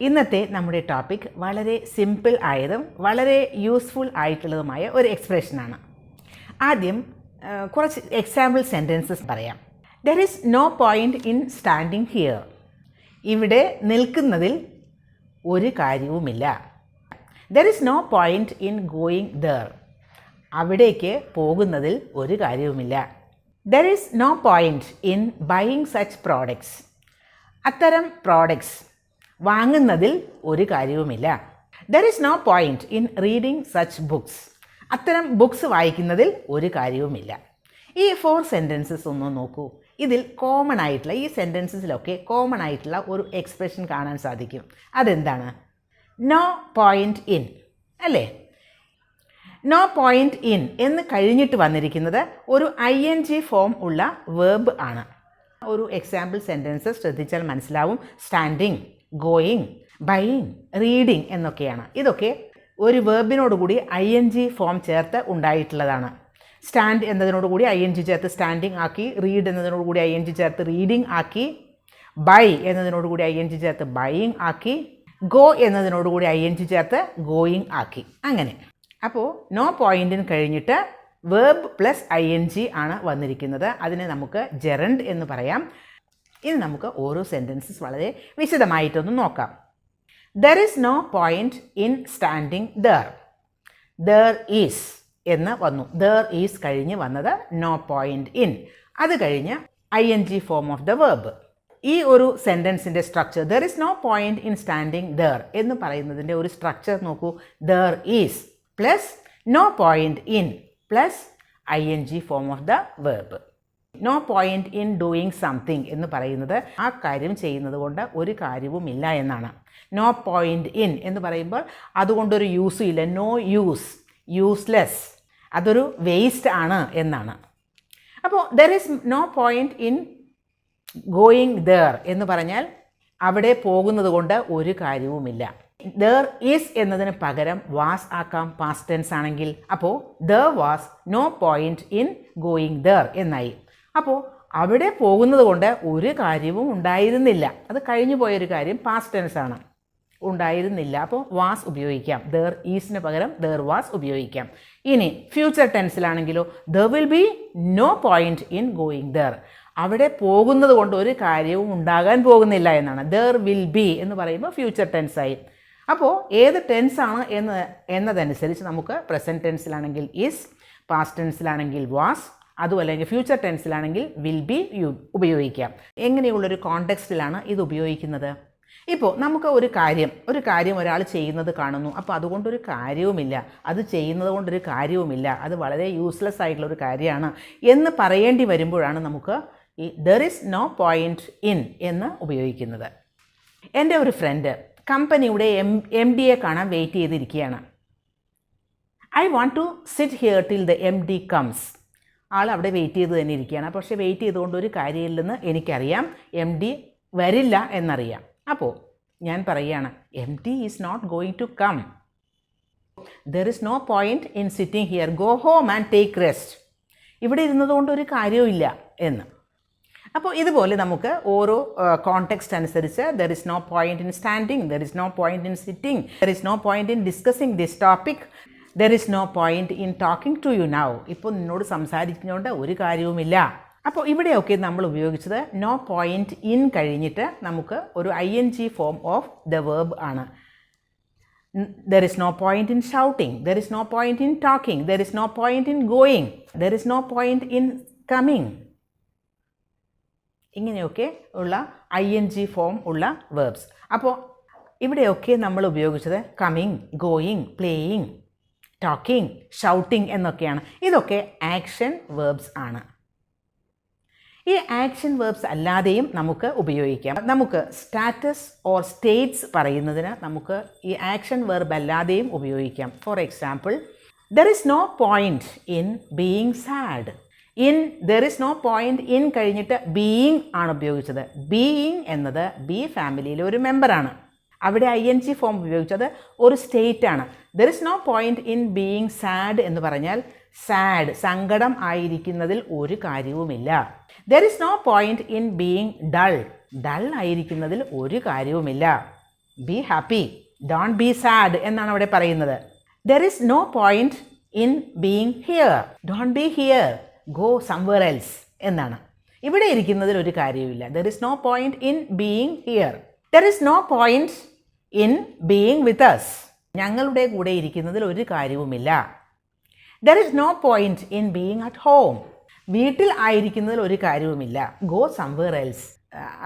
ഇന്നത്തെ നമ്മുടെ ടോപ്പിക് വളരെ സിമ്പിൾ ആയതും വളരെ യൂസ്ഫുൾ ആയിട്ടുള്ളതുമായ ഒരു എക്സ്പ്രഷനാണ്. ആദ്യം കുറച്ച് എക്സാമ്പിൾ സെൻറ്റൻസസ് പറയാം. There is no point in standing here. ഇവിടെ നിൽക്കുന്നതിൽ ഒരു കാര്യവുമില്ല. There is no point in going there. അവിടേക്ക് പോകുന്നതിൽ ഒരു കാര്യവുമില്ല. There is no point in buying such products. അത്തരം പ്രോഡക്ട്സ് വാങ്ങുന്നതിൽ ഒരു കാര്യവുമില്ല. There is no point in reading such books. അത്തരം ബുക്സ് വായിക്കുന്നതിൽ ഒരു കാര്യവുമില്ല. ഈ 4 സെൻറ്റൻസസ് ഒന്ന് നോക്കൂ. ഇതിൽ കോമൺ ആയിട്ടുള്ള ഈ സെൻറ്റൻസസിലൊക്കെ കോമൺ ആയിട്ടുള്ള ഒരു എക്സ്പ്രഷൻ കാണാൻ സാധിക്കും. അതെന്താണ്? നോ പോയിൻ്റ് ഇൻ അല്ലേ? നോ പോയിൻ്റ് ഇൻ എന്ന് കഴിഞ്ഞിട്ട് വന്നിരിക്കുന്നത് ഒരു ING ഫോം ഉള്ള വേർബ് ആണ്. ഒരു എക്സാമ്പിൾ സെൻറ്റൻസസ് ശ്രദ്ധിച്ചാൽ മനസ്സിലാവും. സ്റ്റാൻഡിങ്, ഗോയിങ്, ബൈയിങ്, റീഡിങ് എന്നൊക്കെയാണ്. ഇതൊക്കെ ഒരു വേർബിനോടുകൂടി ING ഫോം ചേർത്ത് ഉണ്ടായിട്ടുള്ളതാണ്. സ്റ്റാൻഡ് എന്നതിനോടുകൂടി ING ചേർത്ത് സ്റ്റാൻഡിങ് ആക്കി, റീഡ് എന്നതിനോടുകൂടി ING ചേർത്ത് റീഡിങ് ആക്കി, ബൈ എന്നതിനോടുകൂടി ING ചേർത്ത് ബൈയിങ് ആക്കി, ഗോ എന്നതിനോടുകൂടി ING ചേർത്ത് ഗോയിങ് ആക്കി. അങ്ങനെ അപ്പോൾ നോ പോയിൻറ്റിന് കഴിഞ്ഞിട്ട് വേർബ് പ്ലസ് ING ആണ് വന്നിരിക്കുന്നത്. അതിനെ നമുക്ക് ജെറൻഡ് എന്ന് പറയാം. ഇനി നമുക്ക് ഓരോ സെൻറ്റൻസസ് വളരെ വിശദമായിട്ടൊന്ന് നോക്കാം. There is no point in standing there. There is എന്ന് വന്നു. ദർ ഈസ് കഴിഞ്ഞ് വന്നത് നോ പോയിൻ്റ് ഇൻ. അത് കഴിഞ്ഞ് ING form of the verb. ഈ ഒരു സെൻറ്റൻസിൻ്റെ structure there is no point in standing there എന്ന് പറയുന്നതിൻ്റെ ഒരു സ്ട്രക്ചർ നോക്കൂ. There is plus no point in plus ING form of the verb. No point in doing something എന്ന് പറയുന്നത് ആ കാര്യം ചെയ്യുന്നത് കൊണ്ട് ഒരു കാര്യവുമില്ല എന്നാണ്. നോ പോയിൻ്റ് ഇൻ എന്ന് പറയുമ്പോൾ അതുകൊണ്ടൊരു യൂസും ഇല്ല. നോ യൂസ്, യൂസ്ലെസ്, അതൊരു വേസ്റ്റ് ആണ് എന്നാണ്. അപ്പോൾ there is no point in going there എന്ന് പറഞ്ഞാൽ അവിടെ പോകുന്നത് കൊണ്ട് ഒരു കാര്യവുമില്ല. ദർ ഈസ് എന്നതിന് പകരം വാസ് ആക്കാം പാസ്റ്റ് ടെൻസ് ആണെങ്കിൽ. അപ്പോൾ there was no point in going there എന്നായി. അപ്പോൾ അവിടെ പോകുന്നത് കൊണ്ട് ഒരു കാര്യവും ഉണ്ടായിരുന്നില്ല. അത് കഴിഞ്ഞു പോയൊരു കാര്യം പാസ്റ്റ് ടെൻസ് ആണ്. ഉണ്ടായിരുന്നില്ല. അപ്പോൾ വാസ് ഉപയോഗിക്കാം. ദർ ഈസിന് പകരം ദർ വാസ് ഉപയോഗിക്കാം. ഇനി ഫ്യൂച്ചർ ടെൻസിലാണെങ്കിലോ there will be no point in going there. അവിടെ പോകുന്നത് കൊണ്ട് ഒരു കാര്യവും ഉണ്ടാകാൻ പോകുന്നില്ല എന്നാണ്. ദർ വിൽ ബി എന്ന് പറയുമ്പോൾ ഫ്യൂച്ചർ ടെൻസായി. അപ്പോൾ ഏത് ടെൻസാണ് എന്നതനുസരിച്ച് നമുക്ക് പ്രസൻറ്റ് ടെൻസിലാണെങ്കിൽ ഈസ്, പാസ്റ്റ് ടെൻസിലാണെങ്കിൽ വാസ്, അതുമല്ലെങ്കിൽ ഫ്യൂച്ചർ ടെൻസിലാണെങ്കിൽ വിൽ ബി ഉപയോഗിക്കാം. എങ്ങനെയുള്ളൊരു കോണ്ടെക്സ്റ്റിലാണ് ഇത് ഉപയോഗിക്കുന്നത്? ഇപ്പോൾ നമുക്ക് ഒരു കാര്യം ഒരാൾ ചെയ്യുന്നത് കാണുന്നു. അപ്പോൾ അതുകൊണ്ടൊരു കാര്യവുമില്ല, അത് ചെയ്യുന്നത് കൊണ്ടൊരു കാര്യവുമില്ല, അത് വളരെ യൂസ്ലെസ് ആയിട്ടുള്ളൊരു കാര്യമാണ് എന്ന് പറയേണ്ടി വരുമ്പോഴാണ് നമുക്ക് ഈ there is no point in എന്ന് ഉപയോഗിക്കുന്നത്. എൻ്റെ ഒരു ഫ്രണ്ട് കമ്പനിയുടെ MDയെ കാണാൻ വെയിറ്റ് ചെയ്തിരിക്കുകയാണ്. I want to sit here till the MD comes. ആൾ അവിടെ വെയിറ്റ് ചെയ്ത് തന്നെ ഇരിക്കുകയാണ്. പക്ഷേ വെയിറ്റ് ചെയ്തുകൊണ്ട് ഒരു കാര്യമില്ലെന്ന് എനിക്കറിയാം. MD വരില്ല എന്നറിയാം. അപ്പോൾ ഞാൻ പറയുകയാണ് MD is not going to come. There is no point in sitting here. Go home and take rest. ഇവിടെ ഇരുന്നത് കൊണ്ട് ഒരു കാര്യവുമില്ല എന്ന്. അപ്പോൾ ഇതുപോലെ നമുക്ക് ഓരോ കോണ്ടെക്സ്റ്റ് അനുസരിച്ച് there is no point in standing, there is no point in sitting, there is no point in discussing this topic, there is no point in talking to you now. ഇപ്പോൾ നിന്നോട് സംസാരിക്കുന്നതുകൊണ്ട് ഒരു കാര്യവുമില്ല. അപ്പോൾ ഇവിടെയൊക്കെ നമ്മൾ ഉപയോഗിച്ചത് നോ പോയിൻ്റ് ഇൻ കഴിഞ്ഞിട്ട് നമുക്ക് ഒരു ING form of the verb ആണ്. There is no point in shouting, there is no point in talking, there is no point in going, there is no point in coming. ഇങ്ങനെയൊക്കെ ഉള്ള ING form ഉള്ള verbs. അപ്പോൾ ഇവിടെയൊക്കെ നമ്മൾ ഉപയോഗിച്ചത് coming, going, playing, talking, shouting എന്നൊക്കെയാണ്. ഇതൊക്കെ action verbs ആണ്. ഈ ആക്ഷൻ വേർബ്സ് അല്ലാതെയും നമുക്ക് ഉപയോഗിക്കാം. നമുക്ക് സ്റ്റാറ്റസ് ഓർ സ്റ്റേറ്റ്സ് പറയുന്നതിന് നമുക്ക് ഈ ആക്ഷൻ വേർബ് അല്ലാതെയും ഉപയോഗിക്കാം. For example, there is no point in being sad. There is no point in കഴിഞ്ഞിട്ട് ബീയിങ് ആണ് ഉപയോഗിച്ചത്. ബീയിങ് എന്നത് ബി ഫാമിലിയിലെ ഒരു മെമ്പറാണ്. അവിടെ ING ഫോം ഉപയോഗിച്ചത് ഒരു സ്റ്റേറ്റ് ആണ്. There is no point in being sad എന്ന് പറഞ്ഞാൽ സാഡ്, സങ്കടം ആയിരിക്കുന്നതിൽ ഒരു കാര്യവുമില്ല. There is no point in being dull. Dull ആയിരിക്കുന്നതിൽ ഒരു കാര്യവുമില്ല. Be happy, don't be sad എന്നാണ് അവിടെ പറയുന്നത്. There is no point in being here, don't be here, go somewhere else എന്നാണ്. ഇവിടെ ഇരിക്കുന്നതിൽ ഒരു കാര്യവുമില്ല. There is no point in being here. There is no point in being with us, ഞങ്ങളുടെ കൂടെ ഇരിക്കുന്നതിൽ ഒരു കാര്യവുമില്ല. There is no point in being at home, വീട്ടിൽ ആയിരിക്കുന്നതിൽ ഒരു കാര്യവുമില്ല. Go somewhere else.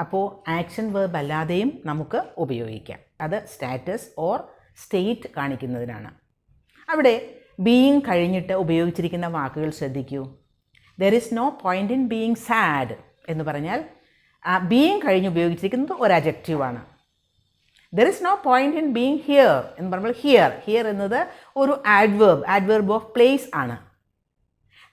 അപ്പോൾ ആക്ഷൻ വേർബ് അല്ലാതെയും നമുക്ക് ഉപയോഗിക്കാം. അത് സ്റ്റാറ്റസ് ഓർ സ്റ്റേറ്റ് കാണിക്കുന്നതിനാണ്. അവിടെ ബീയിങ് കഴിഞ്ഞിട്ട് ഉപയോഗിച്ചിരിക്കുന്ന വാക്കുകൾ ശ്രദ്ധിക്കൂ. There is no point in being sad എന്ന് പറഞ്ഞാൽ ബീയിങ് കഴിഞ്ഞ് ഉപയോഗിച്ചിരിക്കുന്നത് ഒരു അഡ്ജക്റ്റീവാണ്. There is no point in being here എന്ന് പറയുമ്പോൾ ഹിയർ എന്നത് ഒരു ആഡ്വേർബ് ഓഫ് പ്ലേസ് ആണ്.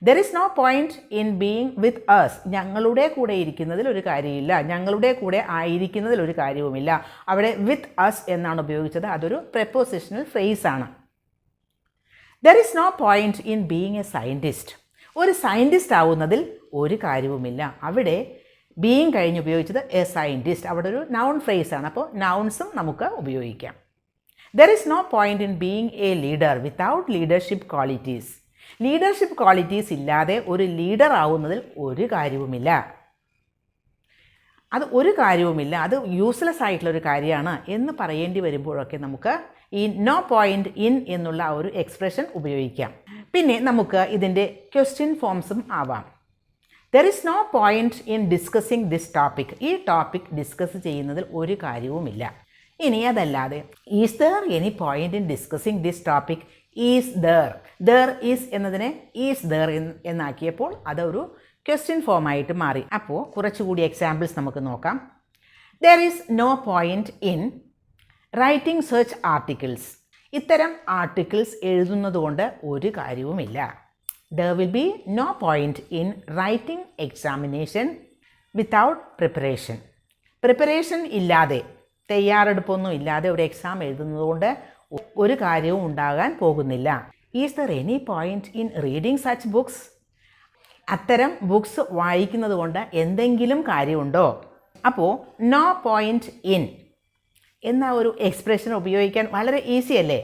There is no point in being with us, ഞങ്ങളുടെ കൂടെ ഇരിക്കുന്നതിൽ ഒരു കാര്യമില്ല, ഞങ്ങളുടെ കൂടെ ആയിരിക്കുന്നതിൽ ഒരു കാര്യവുമില്ല. അവിടെ വിത്ത് അസ് എന്നാണ് ഉപയോഗിച്ചത്. അതൊരു പ്രെപ്പോസിഷണൽ ഫ്രേസ് ആണ്. There is no point in being a scientist, ഒരു സയൻറ്റിസ്റ്റ് ആവുന്നതിൽ ഒരു കാര്യവുമില്ല. അവിടെ ബീയിങ് കഴിഞ്ഞ് ഉപയോഗിച്ചത് എ സയൻറ്റിസ്റ്റ്, അവിടെ ഒരു നൗൺ ഫ്രേസ് ആണ്. അപ്പോൾ നൗൺസും നമുക്ക് ഉപയോഗിക്കാം. There is no point in being a leader without leadership qualities, leadership qualities ഇല്ലാതെ ഒരു ലീഡർ ആവുന്നതിൽ ഒരു കാര്യവുമില്ല. അത് ഒരു കാര്യവുമില്ല, അത് യൂസ്ലെസ് ആയിട്ടുള്ളൊരു കാര്യമാണ് എന്ന് പറയേണ്ടി വരുമ്പോഴൊക്കെ നമുക്ക് ഈ നോ പോയിന്റ് ഇൻ എന്നുള്ള ആ ഒരു എക്സ്പ്രഷൻ ഉപയോഗിക്കാം. പിന്നെ നമുക്ക് ഇതിൻ്റെ ക്വസ്റ്റ്യൻ ഫോംസും ആവാം. There is no point in discussing this topic, ഈ ടോപ്പിക് ഡിസ്കസ് ചെയ്യുന്നതിൽ ഒരു കാര്യവുമില്ല. ഇനി അതല്ലാതെ is there any point in discussing this topic, is there is എന്നതിനെ ഈസ് ദർ എന്നാക്കിയപ്പോൾ അതൊരു ക്വസ്റ്റ്യൻ ഫോമായിട്ട് മാറി. അപ്പോൾ കുറച്ചുകൂടി എക്സാമ്പിൾസ് നമുക്ക് നോക്കാം. There is no point in writing search articles, ഇത്തരം ആർട്ടിക്കിൾസ് എഴുതുന്നത് കൊണ്ട് ഒരു കാര്യവുമില്ല. There will be no point in writing examination without preparation, preparation ഇല്ലാതെ, തയ്യാറെടുപ്പൊന്നും ഇല്ലാതെ ഒരു എക്സാം എഴുതുന്നത് കൊണ്ട് ഒരു കാര്യവും ഉണ്ടാകാൻ പോകുന്നില്ല. Is there any point in reading such books, അത്തരം ബുക്സ് വായിക്കുന്നത് കൊണ്ട് എന്തെങ്കിലും കാര്യമുണ്ടോ? അപ്പോൾ നോ പോയിന്റ് ഇൻ എന്ന ഒരു എക്സ്പ്രഷൻ ഉപയോഗിക്കാൻ വളരെ ഈസി അല്ലേ?